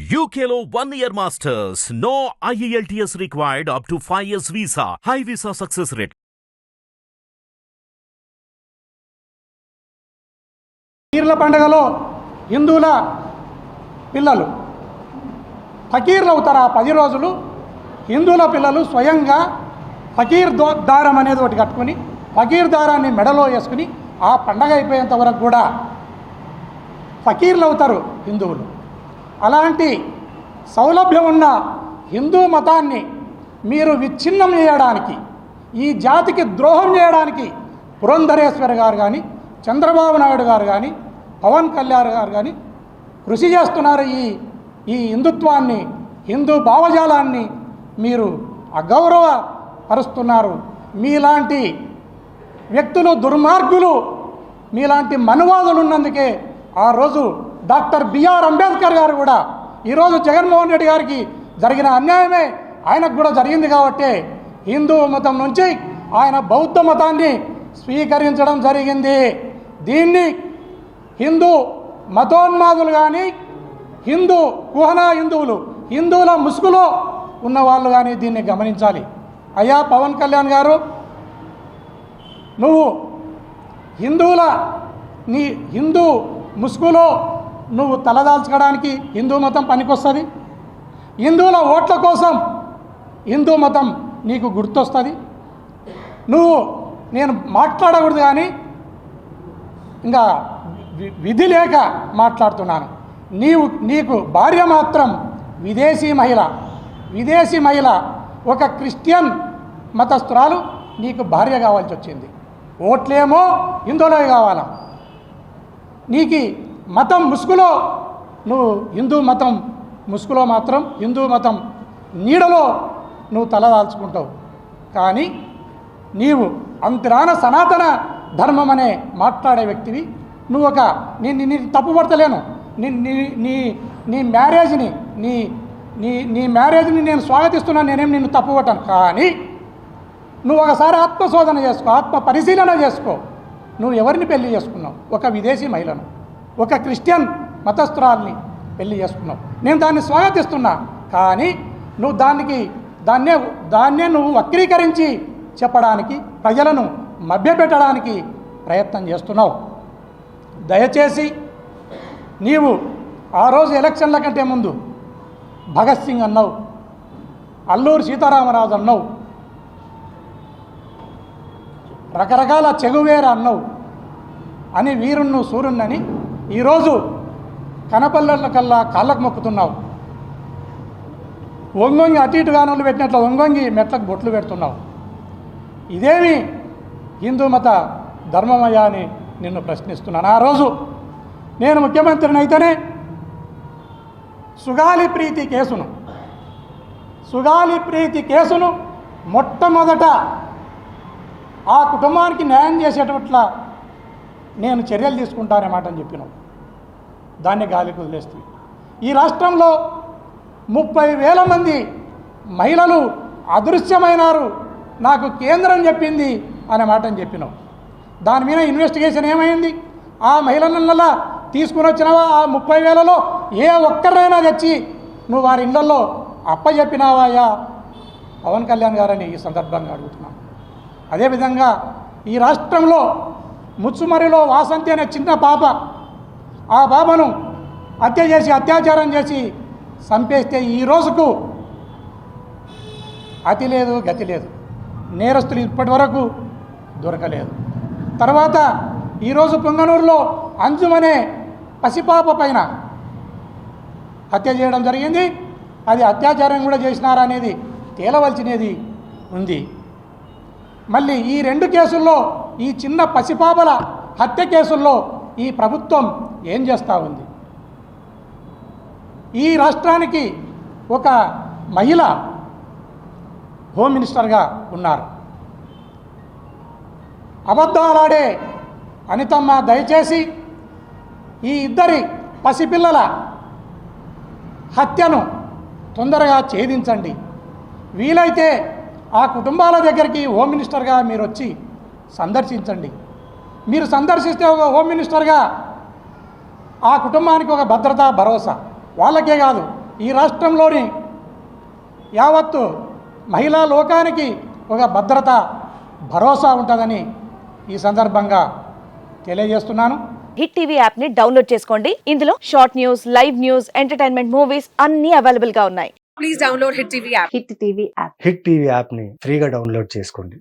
UKLO 1 year masters. No IELTS required up to 5 years visa. High visa success rate. పీర్ల పండుగలో హిందువుల పిల్లలు ఫకీర్లు అవుతారు. ఆ 10 రోజులు హిందువుల పిల్లలు స్వయంగా ఫకీర్ దారం అనేది ఒకటి కట్టుకుని ఫకీర్ దారాన్ని మెడలో వేసుకుని ఆ పండగ అయిపోయేంత వరకు కూడా ఫకీర్లు అవుతారు హిందువులు. అలాంటి సౌలభ్యం ఉన్న హిందూ మతాన్ని మీరు విచ్ఛిన్నం చేయడానికి, ఈ జాతికి ద్రోహం చేయడానికి పురంధరేశ్వరి గారు కానీ, చంద్రబాబు నాయుడు గారు కానీ, పవన్ కళ్యాణ్ గారు కానీ కృషి చేస్తున్నారు. ఈ హిందుత్వాన్ని, హిందూ భావజాలాన్ని మీరు అగౌరవపరుస్తున్నారు. మీలాంటి వ్యక్తులు, దుర్మార్గులు, మీలాంటి మనువాదులు ఉన్నందుకే ఆ రోజు డాక్టర్ బిఆర్ అంబేద్కర్ గారు కూడా ఈరోజు జగన్మోహన్ రెడ్డి గారికి జరిగిన అన్యాయమే ఆయనకు కూడా జరిగింది. కాబట్టి హిందూ మతం నుంచి ఆయన బౌద్ధ మతాన్ని స్వీకరించడం జరిగింది. దీన్ని హిందూ మతోన్మాదులు కానీ, హిందూ కుహనా హిందువులు, హిందువుల ముసుగులో ఉన్నవాళ్ళు కానీ దీన్ని గమనించాలి. అయ్యా పవన్ కళ్యాణ్ గారు, నువ్వు నీ హిందూ ముసుగులో నువ్వు తలదాల్చుకోవడానికి హిందూ మతం పనికొస్తుంది. హిందువుల ఓట్ల కోసం హిందూ మతం నీకు గుర్తొస్తుంది. నేను మాట్లాడకూడదు కానీ ఇంకా విధి లేక మాట్లాడుతున్నాను. నీకు భార్య మాత్రం విదేశీ మహిళ, ఒక క్రిస్టియన్ మతస్థురాలు నీకు భార్య కావాల్సి వచ్చింది. ఓట్లేమో హిందువులే కావాలా. నీకు మతం ముసుగులో నువ్వు హిందూ మతం ముసుగులో మాత్రం హిందూ మతం నీడలో నువ్వు తలదాల్చుకుంటావు. కానీ నీవు అంతరాన సనాతన ధర్మం అనే మాట్లాడే వ్యక్తివి. నువ్వు నీ తప్పు పడతలేను. నీ మ్యారేజ్ని నేను స్వాగతిస్తున్నాను. నేనేం నిన్ను తప్పు పట్టాను. కానీ నువ్వు ఒకసారి ఆత్మశోధన చేసుకో, ఆత్మ పరిశీలన చేసుకో. నువ్వు ఎవరిని పెళ్లి చేసుకున్నావు? ఒక విదేశీ మహిళను, ఒక క్రిస్టియన్ మతస్థురాల్ని పెళ్లి చేసుకున్నావు. నేను దాన్ని స్వాగతిస్తున్నా. కానీ నువ్వు దాన్నే నువ్వు వక్రీకరించి చెప్పడానికి, ప్రజలను మభ్యపెట్టడానికి ప్రయత్నం చేస్తున్నావు. దయచేసి నీవు ఆ రోజు ఎలక్షన్ల కంటే ముందు భగత్ సింగ్ అన్నావు, అల్లూరి సీతారామరాజు అన్నావు, రకరకాల చెగువేర అన్నావు అని వీరుణ్ణు సూర్యున్నని ఈరోజు కనపల్లెల కల్లా కాళ్ళకు మొక్కుతున్నావు. ఒంగొంగి అటు ఇటు గానులు పెట్టినట్లు ఒంగొంగి మెట్లకు బొట్లు పెడుతున్నావు. ఇదేమి హిందూ మత ధర్మమయ్యా అని నిన్ను ప్రశ్నిస్తున్నాను. ఆ రోజు నేను ముఖ్యమంత్రిని అయితేనే సుగాలి ప్రీతి కేసును మొట్టమొదట ఆ కుటుంబానికి న్యాయం చేసేటట్ల నేను చర్యలు తీసుకుంటానమాట అని చెప్పినావు. దాన్ని గాలికి వదిలేస్తుంది. ఈ రాష్ట్రంలో 30,000 మంది మహిళలు అదృశ్యమైనారు, నాకు కేంద్రం చెప్పింది అనే మాట అని చెప్పినావు. దాని మీద ఇన్వెస్టిగేషన్ ఏమైంది? ఆ మహిళలల్లా తీసుకుని వచ్చినావా? ఆ 30,000లో ఏ ఒక్కరైనా తెచ్చి నువ్వు వారి ఇళ్లలో అప్పచెప్పినావాయా పవన్ కళ్యాణ్ గారని ఈ సందర్భంగా అడుగుతున్నాను. అదేవిధంగా ఈ రాష్ట్రంలో ముచ్చుమరిలో వాసంతి అనే చిన్న పాప, ఆ పాపను అత్యాచారం చేసి చంపేస్తే ఈ రోజుకు అతి లేదు, గతి లేదు. నేరస్తులు ఇప్పటి వరకు దొరకలేదు. తర్వాత ఈరోజు పొంగనూరులో అంజుమనే పసిపాప పైన హత్య చేయడం జరిగింది. అది అత్యాచారం కూడా చేసినారా అనేది తేలవలసినది ఉంది. మళ్ళీ ఈ 2 కేసుల్లో, ఈ చిన్న పసిపాపల హత్య కేసుల్లో ఈ ప్రభుత్వం ఏం చేస్తూ ఉంది? ఈ రాష్ట్రానికి ఒక మహిళ హోమ్ మినిస్టర్గా ఉన్నారు. అబద్ధాలాడే అనితమ్మ, దయచేసి ఈ 2 పసిపిల్లల హత్యను తొందరగా ఛేదించండి. వీలైతే ఆ కుటుంబాల దగ్గరికి హోమ్ మినిస్టర్గా మీరు వచ్చి సందర్శించండి. మీరు సందర్శిస్తే ఒక హోమ్ మినిస్టర్గా ఆ కుటుంబానికి ఒక భద్రత, భరోసా, వాళ్ళకే కాదు ఈ రాష్ట్రంలోని యావత్తు మహిళా లోకానికి ఒక భద్రత భరోసా ఉంటుందని ఈ సందర్భంగా తెలియజేస్తున్నాను. హిట్ టీవీ యాప్ ని డౌన్లోడ్ చేసుకోండి. ఇందులో short news, live news, entertainment movies అన్ని అవైలబుల్ గా ఉన్నాయి. Please download hit TV app. Hit TV app hit TV యాప్ని ఫ్రీగా డౌన్లోడ్ చేసుకోండి.